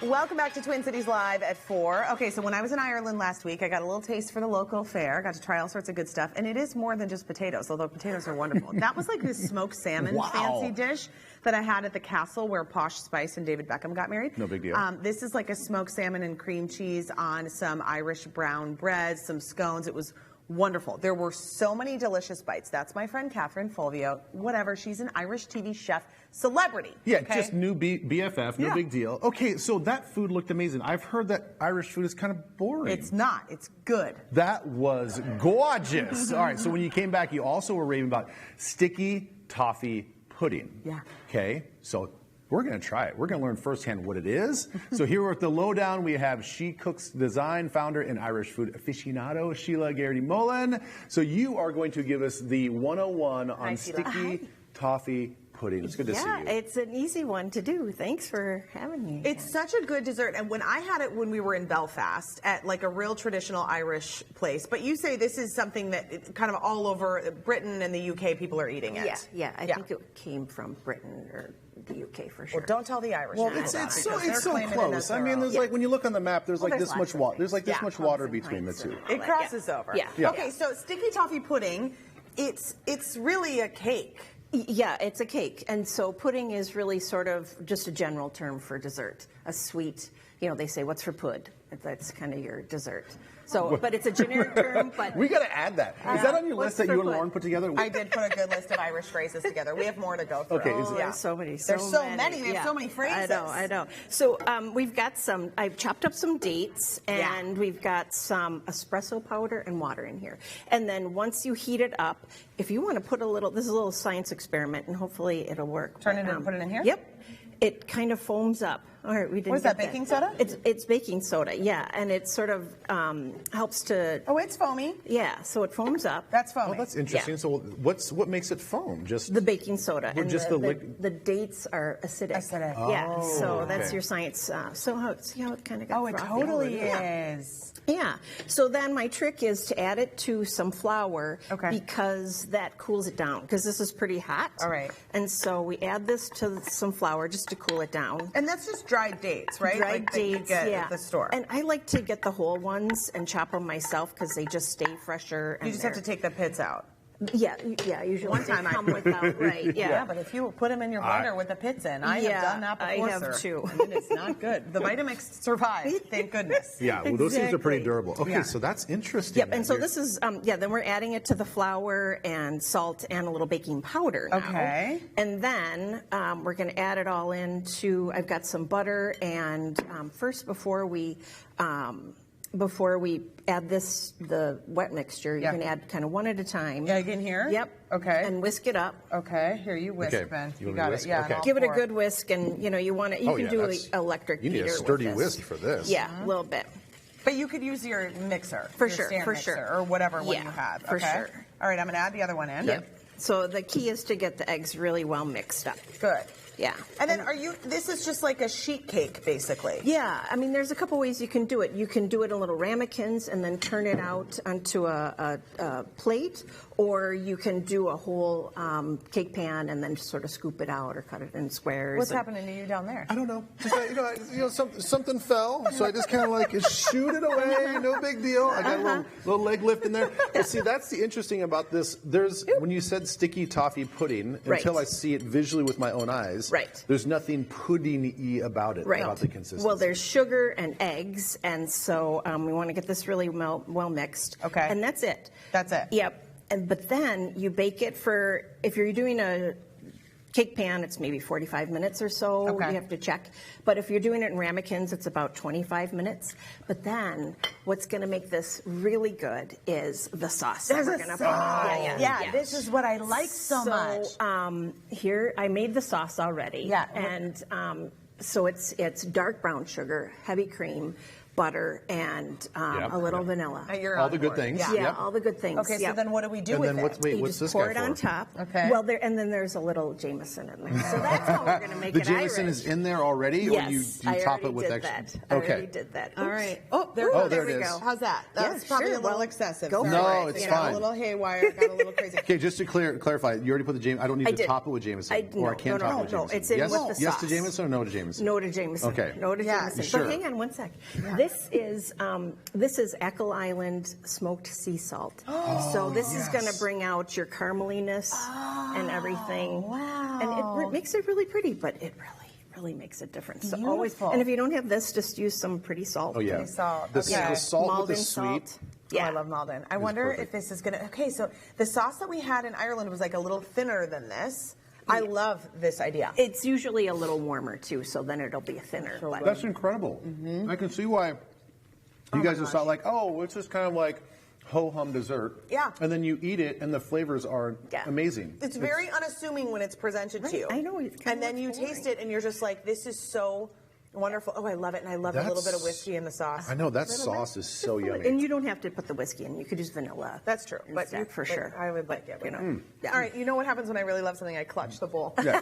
Welcome back to Twin Cities Live at 4. Okay, so when I was in Ireland last week, I got a little taste for the local fare. Got to try all sorts of good stuff. And it is more than just potatoes, although potatoes are wonderful. That was like this smoked salmon fancy dish that I had at the castle where Posh Spice and David Beckham got married. No big deal. This is like a smoked salmon and cream cheese on some Irish brown bread, some scones. It was wonderful. There were so many delicious bites. That's my friend Catherine Fulvio. Whatever. She's an Irish TV chef celebrity. Yeah, okay? just new BFF, no big deal. Okay, so that food looked amazing. I've heard that Irish food is kind of boring. It's not. It's good. That was gorgeous. All right, so when you came back, you also were raving about sticky toffee pudding. Yeah. Okay, so we're going to try it. We're going to learn firsthand what it is. So here at the Lowdown, we have She Cooks Design founder and Irish food aficionado, Sheila Garrity-Mullen. So you are going to give us the 101 on sticky toffee pudding. It's good to see you. Yeah, it's an easy one to do. Thanks for having me. It's such a good dessert. And when I had it when we were in Belfast at like a real traditional Irish place, but you say this is something that kind of all over Britain and the UK people are eating it. Yeah, I think it came from Britain or the UK for sure. Well, don't tell the Irish. Well, it's so close. I mean, there's like when you look on the map, there's like this much water. There's like this much water between the two. It crosses over. Yeah. Okay, so sticky toffee pudding, it's really a cake. Yeah, it's a cake. And so pudding is really sort of just a general term for dessert. A sweet, they say, what's for pud? That's kind of your dessert. So, but it's a generic term. But we got to add that. Is that on your list that you and Lauren put together? I did put a good list of Irish phrases together. We have more to go through. Okay, there's so many. There's so many. We have so many phrases. I know. So we've got some. I've chopped up some dates, and we've got some espresso powder and water in here. And then once you heat it up, if you want to put a little, this is a little science experiment, and hopefully it'll work. Turn it in and put it in here. Yep. It kind of foams up. All right, we didn't. What is that, baking soda? It's baking soda, yeah, and it sort of helps to. Oh, it's foamy. Yeah, so it foams up. That's foamy. Oh, that's interesting. Yeah. So what makes it foam? Just the baking soda. Or and just the dates are acidic. Acidic. Yeah, so that's your science. See how it kind of got frothy? It totally is. Yeah. So then my trick is to add it to some flour because that cools it down. Because this is pretty hot. All right. And so we add this to some flour just to cool it down. And that's just dried dates, right? Dried dates, that you get at the store. And I like to get the whole ones and chop them myself because they just stay fresher. You just have to take the pits out. Yeah. Usually one time I come without, right? Yeah, but if you put them in your blender with the pits in, I have done that before, I have too. And it's not good. The Vitamix survived, thank goodness. Yeah, well, those things are pretty durable. Okay, so that's interesting. Yep, and so this is, then we're adding it to the flour and salt and a little baking powder now. Okay. And then we're going to add it all into, I've got some butter, and first before we add the wet mixture, you can add kind of one at a time. Egg in here? Yep. Okay. And whisk it up. Okay. Here, you whisk, Ben. You got whisk? it. Yeah. Okay. Give it a good whisk, and you want it. You can do an electric beater. You need a sturdy whisk for this. Yeah, a little bit. But you could use your mixer. For your sure, stand for mixer, sure. Or whatever one you have. For sure. All right, I'm going to add the other one in. Yep. So the key is to get the eggs really well mixed up. Good. Yeah. And then this is just like a sheet cake, basically. Yeah. I mean, there's a couple ways you can do it. You can do it in little ramekins and then turn it out onto a plate, or you can do a whole cake pan and then just sort of scoop it out or cut it in squares. What's happening to you down there? I don't know. Something fell, so I just kind of like shoot it away. No big deal. I got a little leg lift in there. But see, that's the interesting about this. When you said sticky toffee pudding, until I see it visually with my own eyes, there's nothing pudding-y about it, about the consistency. Well, there's sugar and eggs, and so we want to get this really well mixed. Okay. And that's it. That's it. Yep. But then you bake it for, if you're doing a cake pan, it's maybe 45 minutes or so. Okay. You have to check. But if you're doing it in ramekins, it's about 25 minutes. But then what's going to make this really good is the sauce. There's that a we're gonna sauce. put. Yeah, this is what I like so much. Here, I made the sauce already. Yeah. And so it's dark brown sugar, heavy cream, butter, and a little vanilla. You're All on the good board. things. Yeah. Yeah, Yep. all the good things. Okay, so Yep. then what do we do And with then it? wait, You what's just this pour guy it on for? top. Okay. Well, and then there's a little Jameson in there. So that's how we're going to make The it Jameson Irish. is in there already, Yes, or you I top already it with did extra? that. I already did that. All Oops. right. there there it we is. go. How's that? That's Yeah, probably sure. a little Well, excessive. go for Sorry. it. No, it's You know, fine. a little haywire. Got a little crazy. Okay, just to clarify, you already put the Jameson. I don't need I to did. top it with Jameson, I or I can't top it with no. Jameson. It's in yes? with the Yes sauce. to Jameson or no to Jameson? No to Jameson. Okay. No to Yeah. Jameson. Sure. But hang on one sec. This is Echo Island smoked sea salt. So this is going to bring out your carameliness and everything. Wow. And it makes it really pretty, but it really makes a difference. So always, Beautiful. and if you don't have this, just use some pretty salt. Oh, yeah. Pretty salt. The, Okay. the salt with the Malden sweet. salt. Oh, I love Malden. I wonder perfect. if this is going to... Okay, so the sauce that we had in Ireland was like a little thinner than this. I love this idea. It's usually a little warmer too, so then it'll be thinner. But That's incredible. I can see why you guys just thought like, oh, it's just kind of like ho-hum dessert. Yeah. And then you eat it, and the flavors are amazing. It's very unassuming when it's presented to you. I know, it's kinda And then you looks taste boring. it, and you're just like, this is so wonderful. Oh, I love it, and I love a little bit of whiskey in the sauce. I know, that sauce is so yummy. And you don't have to put the whiskey in. You could use vanilla. That's true, but instead, for but sure. I would like it. You know. Yeah. All right, you know what happens when I really love something? I clutch the bowl. Yeah,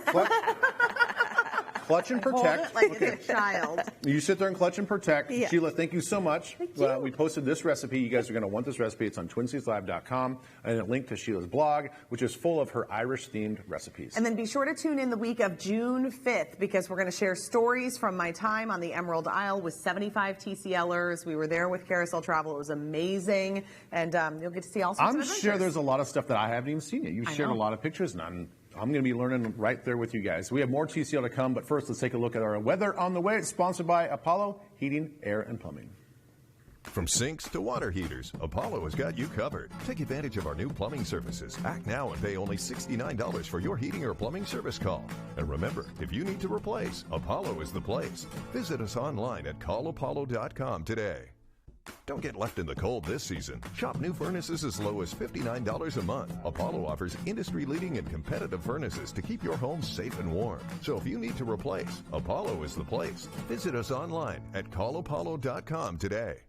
clutch and Hold protect. it like it's a child. You sit there and clutch and protect. Yeah. Sheila, thank you so much. Thank you. We posted this recipe. You guys are going to want this recipe. It's on TwinCitiesLive.com, and a link to Sheila's blog, which is full of her Irish-themed recipes. And then be sure to tune in the week of June 5th because we're going to share stories from my time on the Emerald Isle with 75 TCLers. We were there with Carousel Travel. It was amazing. And you'll get to see all sorts of I'm adventures. sure there's a lot of stuff that I haven't even seen yet. You I shared a know. lot of pictures, and I'm going to be learning right there with you guys. We have more TCL to come, but first let's take a look at our weather on the way. It's sponsored by Apollo Heating, Air, and Plumbing. From sinks to water heaters, Apollo has got you covered. Take advantage of our new plumbing services. Act now and pay only $69 for your heating or plumbing service call. And remember, if you need to replace, Apollo is the place. Visit us online at callapollo.com today. Don't get left in the cold this season. Shop new furnaces as low as $59 a month. Apollo offers industry-leading and competitive furnaces to keep your home safe and warm. So if you need to replace, Apollo is the place. Visit us online at callapollo.com today.